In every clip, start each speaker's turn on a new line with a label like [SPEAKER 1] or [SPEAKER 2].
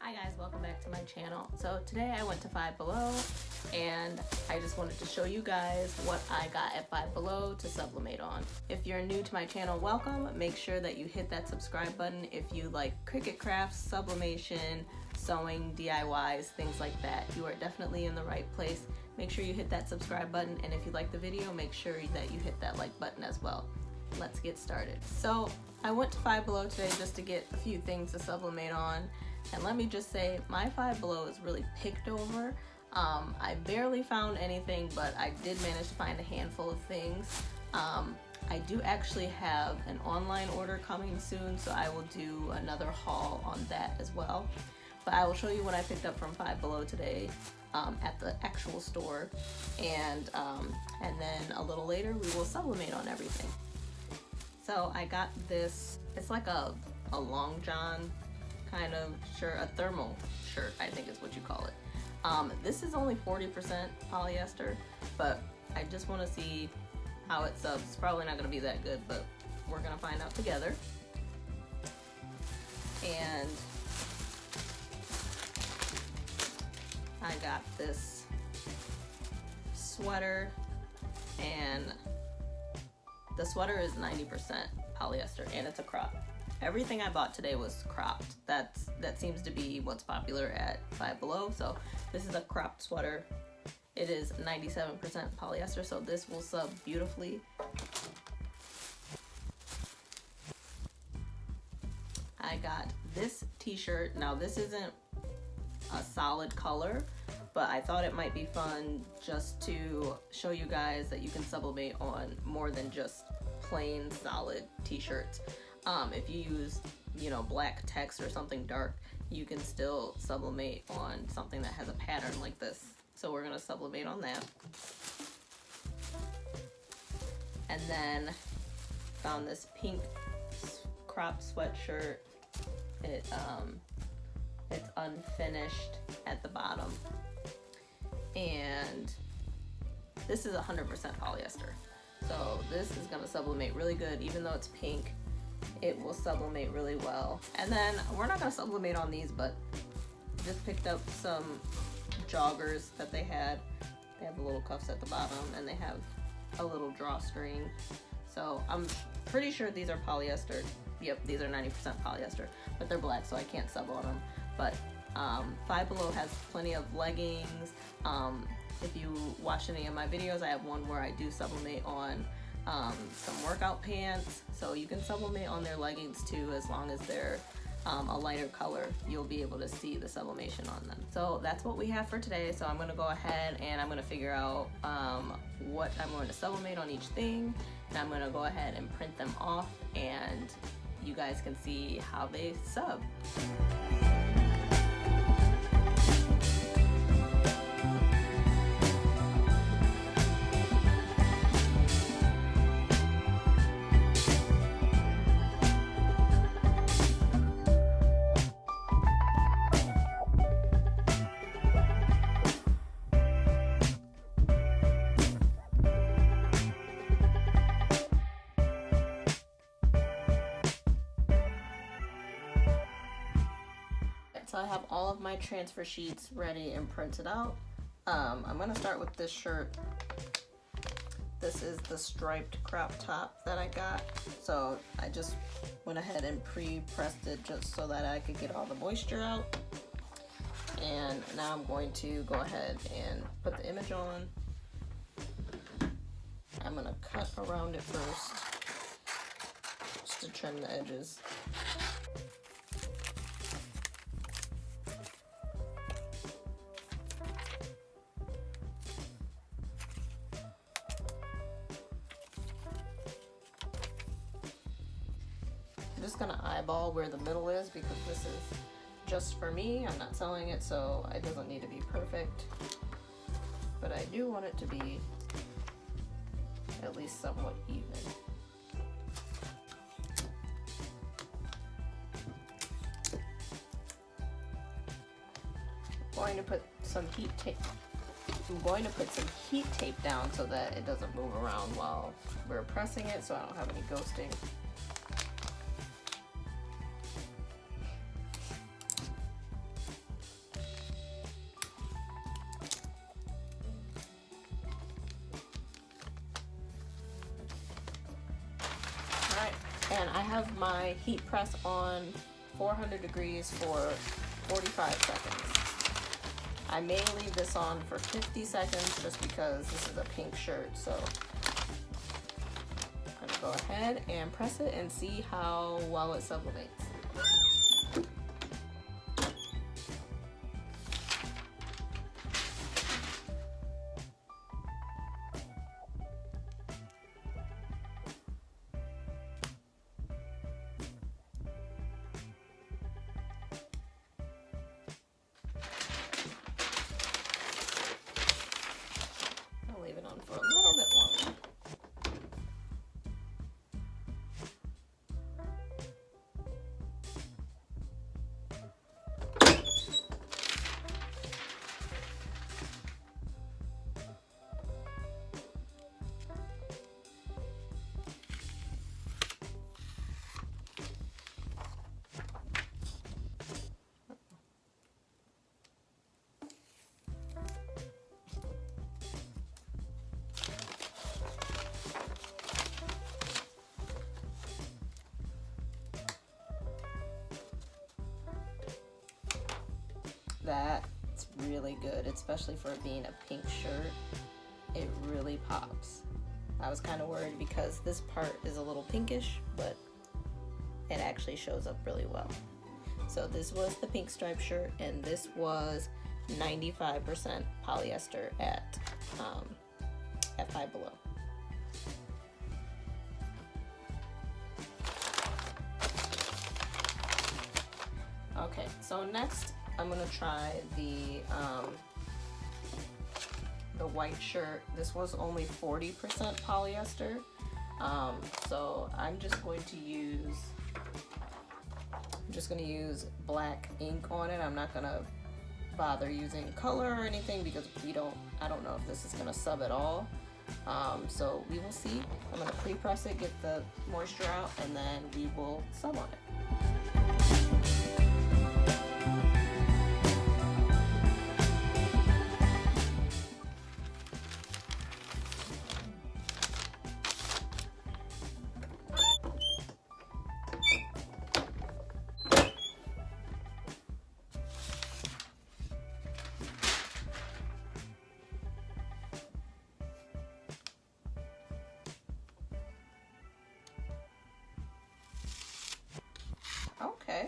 [SPEAKER 1] Hi guys, welcome back to my channel. So today I went to Five Below and I just wanted to show you guys what I got at Five Below to sublimate on. If you're new to my channel, welcome. Make sure that you hit that subscribe button if you like Cricut crafts, sublimation, sewing, DIYs, things like that. You are definitely in the right place. Make sure you hit that subscribe button, and if you like the video, make sure that you hit that like button as well. Let's get started. So I went to Five Below today just to get a few things to sublimate on. And let me just say, my Five Below is really picked over. I barely found anything, but I did manage to find a handful of things. I do actually have an online order coming soon, so I will do another haul on that as well. But I will show you what I picked up from Five Below today at the actual store. And then a little later, we will sublimate on everything. So I got this, it's like a long john kind of shirt, a thermal shirt, I think is what you call it. This is only 40% polyester, but I just want to see how it subs. It's probably not going to be that good, but we're going to find out together. And I got this sweater, and the sweater is 90% polyester, and it's a crop. Everything I bought today was cropped. That seems to be what's popular at Five Below. So this is a cropped sweater. It is 97% polyester, so this will sub beautifully. I got this t-shirt. Now this isn't a solid color, but I thought it might be fun just to show you guys that you can sublimate on more than just plain solid t-shirts. If you use, black text or something dark, you can still sublimate on something that has a pattern like this. So we're gonna sublimate on that. And then found this pink crop sweatshirt. It's unfinished at the bottom. And this is 100% polyester. So this is gonna sublimate really good, even though it's pink. It will sublimate really well. And then we're not gonna sublimate on these, but just picked up some joggers that they had. They have the little cuffs at the bottom, and they have a little drawstring. So I'm pretty sure these are polyester. Yep, these are 90% polyester, but they're black, so I can't sub on them. But Five Below has plenty of leggings. If you watch any of my videos, I have one where I do sublimate on some workout pants, so you can sublimate on their leggings too, as long as they're a lighter color. You'll be able to see the sublimation on them. So that's what we have for today. So I'm going to go ahead and I'm going to figure out what I'm going to sublimate on each thing, and I'm going to go ahead and print them off, and you guys can see how they sub. So I have all of my transfer sheets ready and printed out. I'm gonna start with this shirt. This is the striped crop top that I got. So I just went ahead and pre-pressed it just so that I could get all the moisture out. And now I'm going to go ahead and put the image on. I'm gonna cut around it first, just to trim the edges. I'm just gonna eyeball where the middle is, because this is just for me. I'm not selling it, so it doesn't need to be perfect. But I do want it to be at least somewhat even. I'm going to put some heat tape. I'm going to put some heat tape down so that it doesn't move around while we're pressing it, so I don't have any ghosting. my heat press on 400 degrees for 45 seconds. I may leave this on for 50 seconds just because this is a pink shirt, so I'm gonna go ahead and press it and see how well it sublimates. Leave it on for a little bit longer. That's really good, especially for it being a pink shirt. It really pops. I was kind of worried because this part is a little pinkish, but it actually shows up really well. So this was the pink striped shirt, and this was 95% polyester at Five Below. Okay, so next I'm gonna try the white shirt. This was only 40% polyester, so I'm just going to use black ink on it. I'm not gonna bother using color or anything because I don't know if this is gonna sub at all. So we will see. I'm gonna pre-press it, get the moisture out, and then we will sub on it. Okay.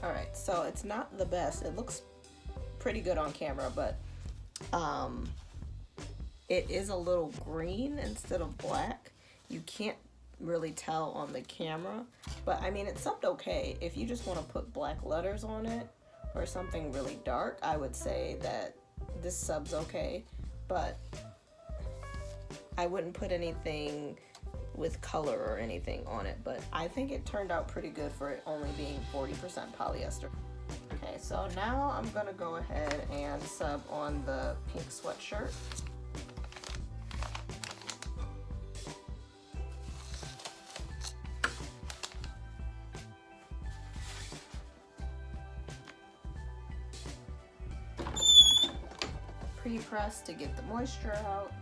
[SPEAKER 1] All right, so it's not the best. It looks pretty good on camera, but it is a little green instead of black. You can't really tell on the camera, but I mean, it subbed okay. If you just want to put black letters on it or something really dark, I would say that this sub's okay, but I wouldn't put anything with color or anything on it, but I think it turned out pretty good for it only being 40% polyester. Okay, so now I'm gonna go ahead and sub on the pink sweatshirt. Pre-press to get the moisture out.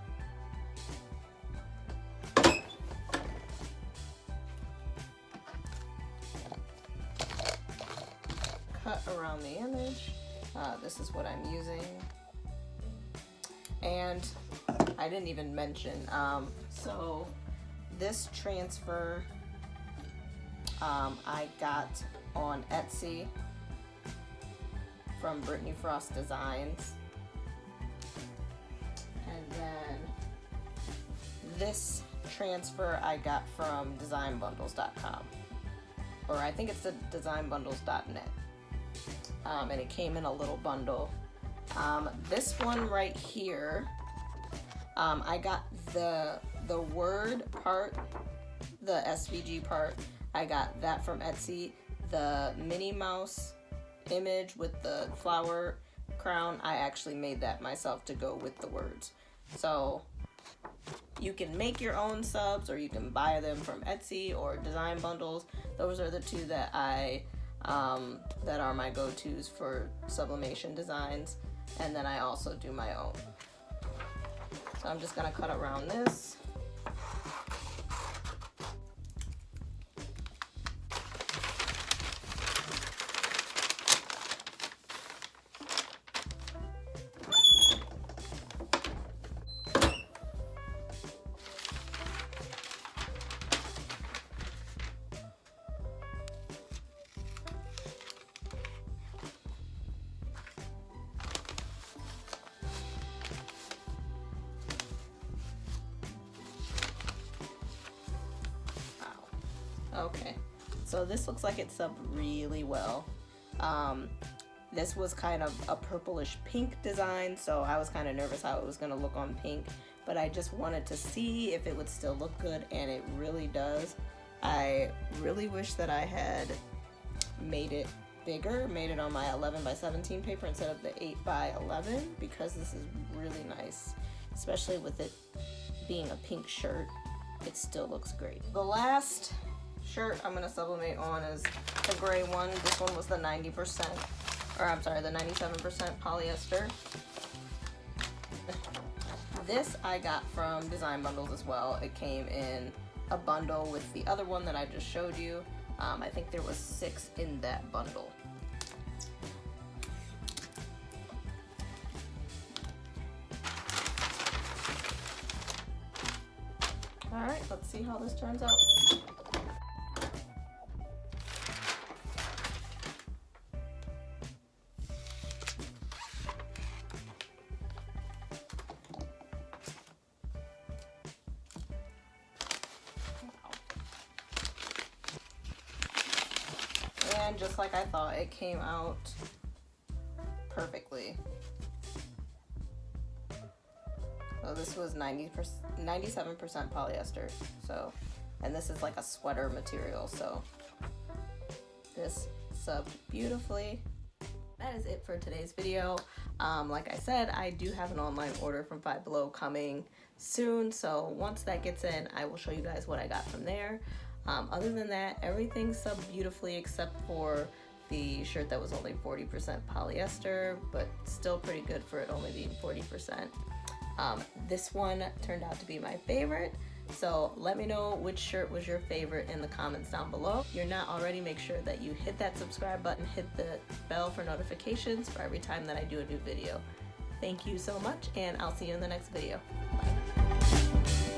[SPEAKER 1] Cut around the image. This is what I'm using. And I didn't even mention, so this transfer I got on Etsy from Brittany Frost Designs. And then this transfer I got from designbundles.com, or I think it's the designbundles.net. And it came in a little bundle. This one right here, I got the word part, the SVG part, I got that from Etsy. The Minnie Mouse image with the flower crown, I actually made that myself to go with the words. So you can make your own subs, or you can buy them from Etsy or Design Bundles. Those are the two that I that are my go-tos for sublimation designs, and then I also do my own. So I'm just gonna cut around this. Okay, so this looks like it's subbed really well. This was kind of a purplish pink design, so I was kind of nervous how it was going to look on pink, but I just wanted to see if it would still look good, and it really does. I really wish that I had made it bigger, made it on my 11 by 17 paper instead of the 8 by 11, because this is really nice, especially with it being a pink shirt. It still looks great. The last shirt I'm gonna sublimate on is the gray one. This one was the 90%, or I'm sorry, the 97% polyester. This I got from Design Bundles as well. It came in a bundle with the other one that I just showed you. I think there was 6 in that bundle. All right, let's see how this turns out. And just like I thought, it came out perfectly. So this was 97% polyester. So, and this is like a sweater material. So this subbed beautifully. That is it for today's video. Like I said, I do have an online order from Five Below coming soon. So once that gets in, I will show you guys what I got from there. Other than that, everything subbed beautifully except for the shirt that was only 40% polyester, but still pretty good for it only being 40%. This one turned out to be my favorite, so let me know which shirt was your favorite in the comments down below. If you're not already, make sure that you hit that subscribe button, hit the bell for notifications for every time that I do a new video. Thank you so much, and I'll see you in the next video. Bye.